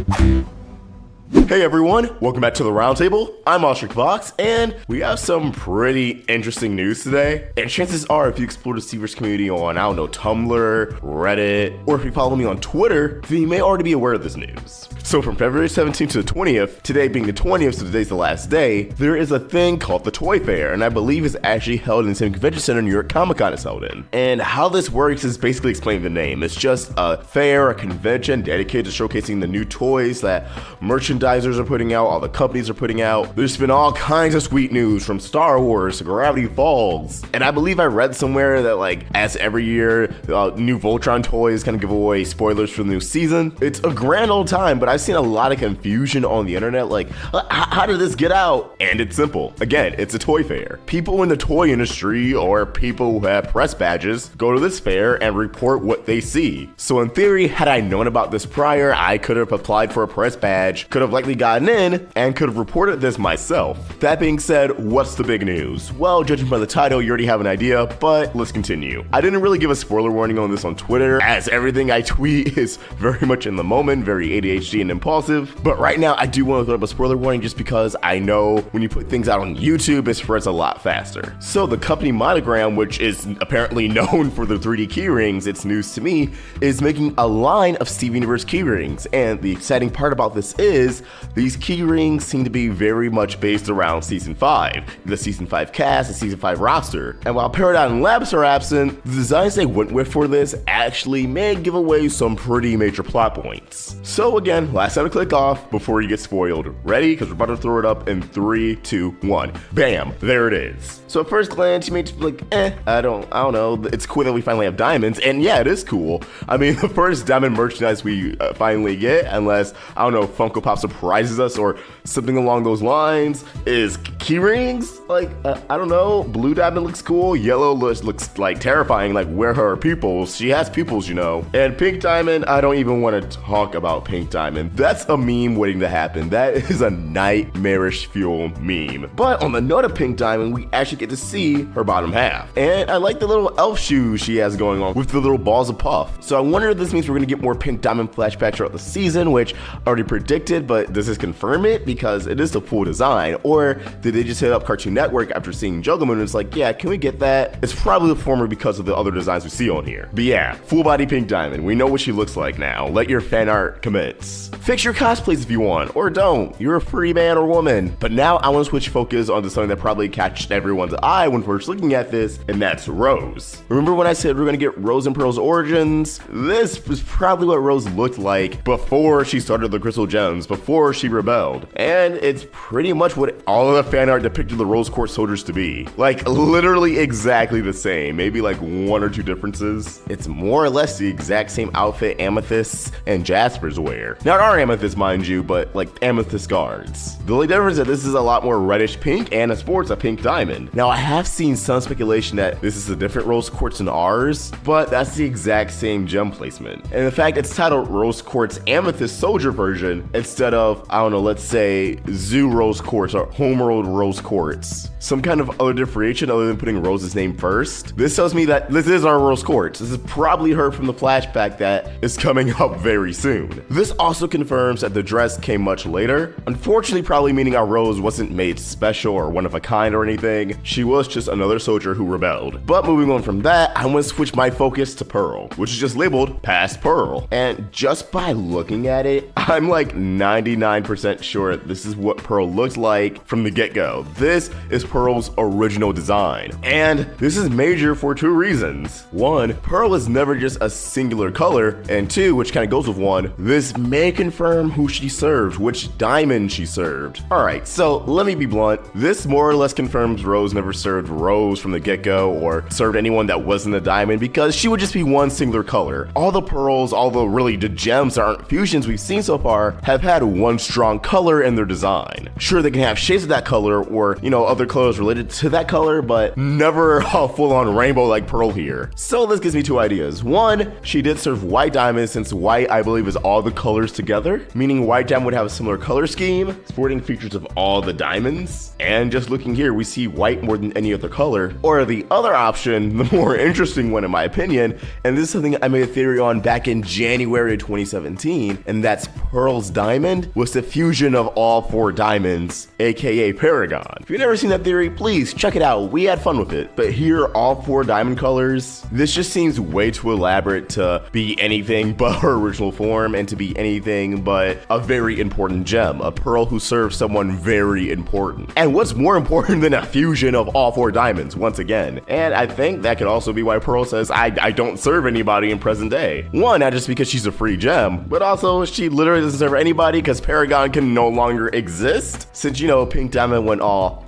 Hey everyone, welcome back to the Roundtable. I'm Ostrich Fox, and we have some pretty interesting news today. And chances are, if you explore the Stever's community on, Tumblr, Reddit, or if you follow me on Twitter, then you may already be aware of this news. So from February 17th to the 20th, today being the 20th, so today's the last day, there is a thing called the Toy Fair, and I believe it's actually held in the same convention center New York Comic Con is held in. And how this works is basically explained in the name. It's just a fair, a convention dedicated to showcasing the new toys that merchandisers are putting out, all the companies are putting out. There's been all kinds of sweet news from Star Wars to Gravity Falls. And I believe I read somewhere that, like, as every year, new Voltron toys kind of give away spoilers for the new season. It's a grand old time, but I've seen a lot of confusion on the internet, like, how did this get out? And it's simple. Again, it's a toy fair. People in the toy industry or people who have press badges go to this fair and report what they see. So in theory, had I known about this prior, I could have applied for a press badge, could have likely gotten in, and could have reported this myself. That being said, what's the big news? Well, judging by the title, you already have an idea, but let's continue. I didn't really give a spoiler warning on this on Twitter, as everything I tweet is very much in the moment, very ADHD and impulsive, but right now I do want to throw up a spoiler warning just because I know when you put things out on YouTube, it spreads a lot faster. So the company Monogram, which is apparently known for the 3D keyrings, it's news to me, is making a line of Steven Universe keyrings, and the exciting part about this is these keyrings seem to be very much based around Season 5, the Season 5 cast, the Season 5 roster, and while Paradigm Labs are absent, the designs they went with for this actually may give away some pretty major plot points. So again, last time to click off before you get spoiled. Ready? Because we're about to throw it up in 3, 2, 1. Bam! There it is. So at first glance, you may just be like, I don't know. It's cool that we finally have diamonds, and yeah, it is cool. I mean, the first diamond merchandise we finally get, unless, I don't know, Funko Pop surprises us or something along those lines, is keyrings. Like, I don't know. Blue diamond looks cool. Yellow looks like terrifying. Like, where are her pupils? She has pupils, you know. And pink diamond, I don't even want to talk about pink diamond. That's a meme waiting to happen. That is a nightmarish fuel meme. But on the note of pink diamond, we actually get to see her bottom half. And I like the little elf shoes she has going on with the little balls of puff. So I wonder if this means we're going to get more pink diamond flashbacks throughout the season, which I already predicted, but does this confirm it? Because it is the full design. Or did they just hit up Cartoon Network after seeing Jugglemoon and it's like, yeah, can we get that? It's probably the former because of the other designs we see on here. But yeah, full body pink diamond. We know what she looks like now. Let your fan art commence. Fix your cosplays if you want, or don't. You're a free man or woman. But now I want to switch focus onto something that probably catched everyone's eye when first looking at this, and that's Rose. Remember when I said we're gonna get Rose and Pearl's origins? This was probably what Rose looked like before she started the Crystal Gems, before she rebelled. And it's pretty much what all of the fan art depicted the Rose Court soldiers to be. Like, literally exactly the same, maybe like 1 or 2 differences. It's more or less the exact same outfit Amethysts and Jaspers wear. Not our Amethyst, mind you, but like Amethyst guards. The only difference is that this is a lot more reddish pink and it sports a pink diamond. Now, I have seen some speculation that this is a different Rose Quartz than ours, but that's the exact same gem placement. And in fact, it's titled Rose Quartz Amethyst Soldier version instead of, I don't know, let's say Zoo Rose Quartz or Homeworld Rose Quartz. Some kind of other differentiation other than putting Rose's name first. This tells me that this is our Rose Quartz. This is probably her from the flashback that is coming up very soon. This also confirms that the dress came much later. Unfortunately, probably meaning our Rose wasn't made special or one of a kind or anything. She was just another soldier who rebelled. But moving on from that, I want to switch my focus to Pearl, which is just labeled Past Pearl. And just by looking at it, I'm like 99% sure this is what Pearl looks like from the get-go. This is Pearl's original design. And this is major for 2 reasons. 1, Pearl is never just a singular color, and 2, which kind of goes with 1, this may confirm who she served, which diamond she served. Alright, so let me be blunt. This more or less confirms Rose never served Rose from the get-go or served anyone that wasn't a diamond because she would just be one singular color. All the pearls, all the gems that aren't fusions we've seen so far have had one one strong color in their design. Sure, they can have shades of that color or, other colors related to that color, but never a full-on rainbow like Pearl here. So this gives me two ideas. One, she did serve white diamonds since white, I believe, is all the colors together, meaning white diamond would have a similar color scheme, sporting features of all the diamonds. And just looking here, we see white more than any other color. Or the other option, the more interesting one in my opinion, and this is something I made a theory on back in January 2017, and that's Pearl's diamond was the fusion of all four diamonds, aka Paragon. If you've never seen that theory, please check it out. We had fun with it. But here, all four diamond colors, this just seems way too elaborate to be anything but her original form and to be anything but a very important gem, a pearl who serves someone very important. And what's more important than a fusion of all four diamonds, once again? And I think that could also be why Pearl says, I don't serve anybody in present day. One, not just because she's a free gem, but also she literally doesn't serve anybody because Paragon can no longer exist since, Pink Diamond went all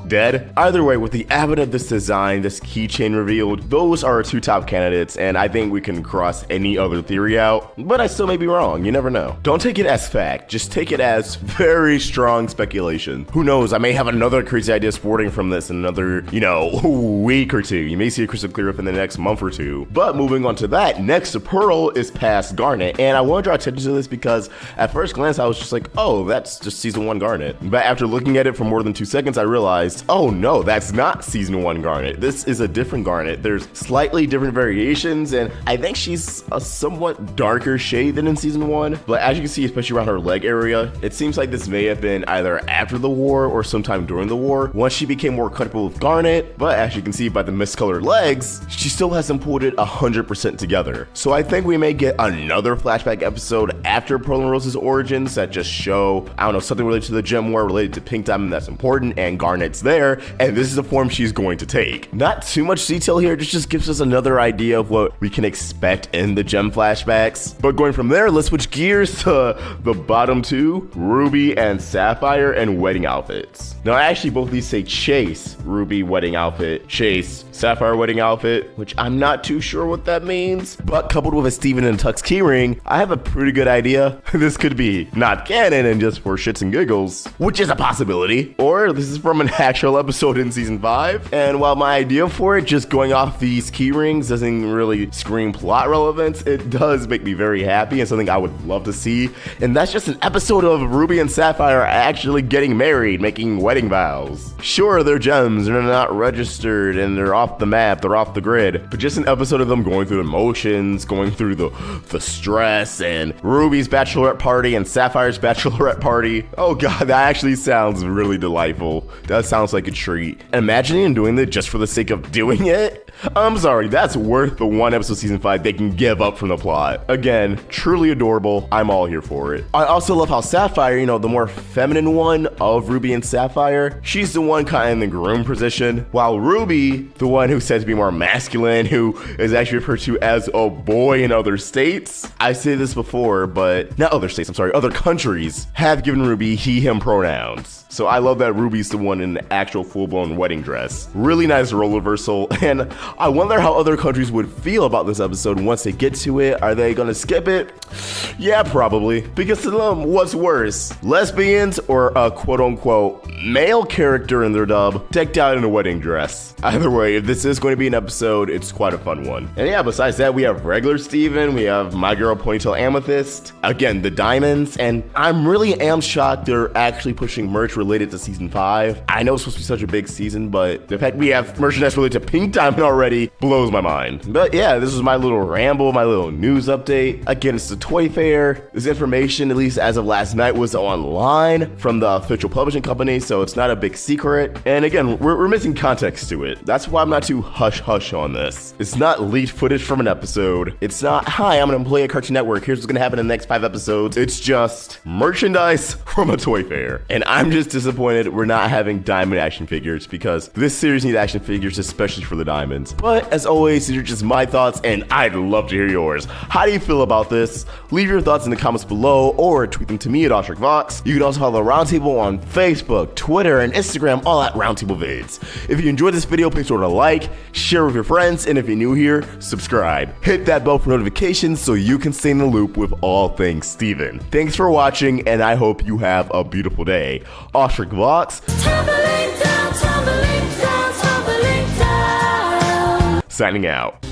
dead. Either way, with the advent of this design, this keychain revealed, those are our two top candidates, and I think we can cross any other theory out, but I still may be wrong. You never know. Don't take it as fact, just take it as very strong speculation. Who knows, I may have another crazy idea sporting from this in another, week or two. You may see it crystal clear up in the next month or two. But moving on to that, next to Pearl is past Garnet, and I want to draw attention to this because at first glance I was just like, oh, that's just season 1 Garnet. But after looking at it for more than 2 seconds, I realized, oh no, that's not season 1 Garnet. This is a different Garnet. There's slightly different variations, and I think she's a somewhat darker shade than in season 1. But as you can see, especially around her leg area, it seems like this may have been either after the war or sometime during the war, once she became more comfortable with Garnet. But as you can see by the miscolored legs, she still hasn't pulled it 100% together. So I think we may get another flashback episode after Pearl and Rose's origins that just show, something related to the gem war, related to Pink Diamond that's important, and Garnet's there, and this is the form she's going to take. Not too much detail here, just gives us another idea of what we can expect in the gem flashbacks. But going from there, let's switch gears to the bottom two, Ruby and Sapphire, and wedding outfits. Now actually both of these say Chase Ruby wedding outfit, Chase Sapphire wedding outfit, which I'm not too sure what that means, but coupled with a Steven and Tux keyring, I have a pretty good idea. This could be not canon and just for shits and giggles, which is a possibility, or this is from an actual episode in season 5. And while my idea for it, just going off these keyrings, doesn't really scream plot relevance, it does make me very happy and something I would love to see. And that's just an episode of Ruby and Sapphire actually getting married, making wedding vows. Sure, they're gems, they're not registered, and they're off the map, they're off the grid, but just an episode of them going through the motions, going through the stress, and Ruby's bachelorette party and Sapphire's bachelorette party. Oh god, that actually sounds really delightful. That sounds like a treat. Imagining doing it just for the sake of doing it? I'm sorry, that's worth the one episode season 5 they can give up from the plot. Again, truly adorable. I'm all here for it. I also love how Sapphire, the more feminine one of Ruby and Sapphire, she's the one kind of in the groom position, while Ruby, the one who's said to be more masculine, who is actually referred to as a boy in other states. I say this before, but not other states, I'm sorry, other countries have given Ruby he, him pronouns. So I love that Ruby's the one in the actual full-blown wedding dress. Really nice role reversal, and I wonder how other countries would feel about this episode once they get to it. Are they gonna skip it? Yeah, probably. Because to them, what's worse? Lesbians or a quote-unquote male character in their dub decked out in a wedding dress? Either way, if this is going to be an episode, it's quite a fun one. And yeah, besides that, we have regular Steven, we have My Girl Ponytail Amethyst, again, the diamonds, and I'm really shocked they're actually pushing merch related to season 5. I know it's supposed to be such a big season, but the fact we have merchandise related to Pink Diamond already blows my mind. But yeah, this was my little ramble, my little news update. Again, it's the toy fair. This information, at least as of last night, was online from the official publishing company, so it's not a big secret. And again, we're missing context to it. That's why I'm not too hush-hush on this. It's not leaked footage from an episode. It's not, hi, I'm an employee at Cartoon Network, here's what's gonna happen in the next 5 episodes. It's just merchandise from a toy fair. And I'm just disappointed we're not having diamond action figures because this series needs action figures, especially for the diamonds. ones. But as always, these are just my thoughts, and I'd love to hear yours. How do you feel about this? Leave your thoughts in the comments below or tweet them to me at OstricVox. You can also follow the Roundtable on Facebook, Twitter, and Instagram, all at Roundtable Vids. If you enjoyed this video, please sort of like, share with your friends, and if you're new here, subscribe. Hit that bell for notifications so you can stay in the loop with all things Steven. Thanks for watching, and I hope you have a beautiful day. OstricVox, Tumbling down, tumbling down, tumbling down. signing out.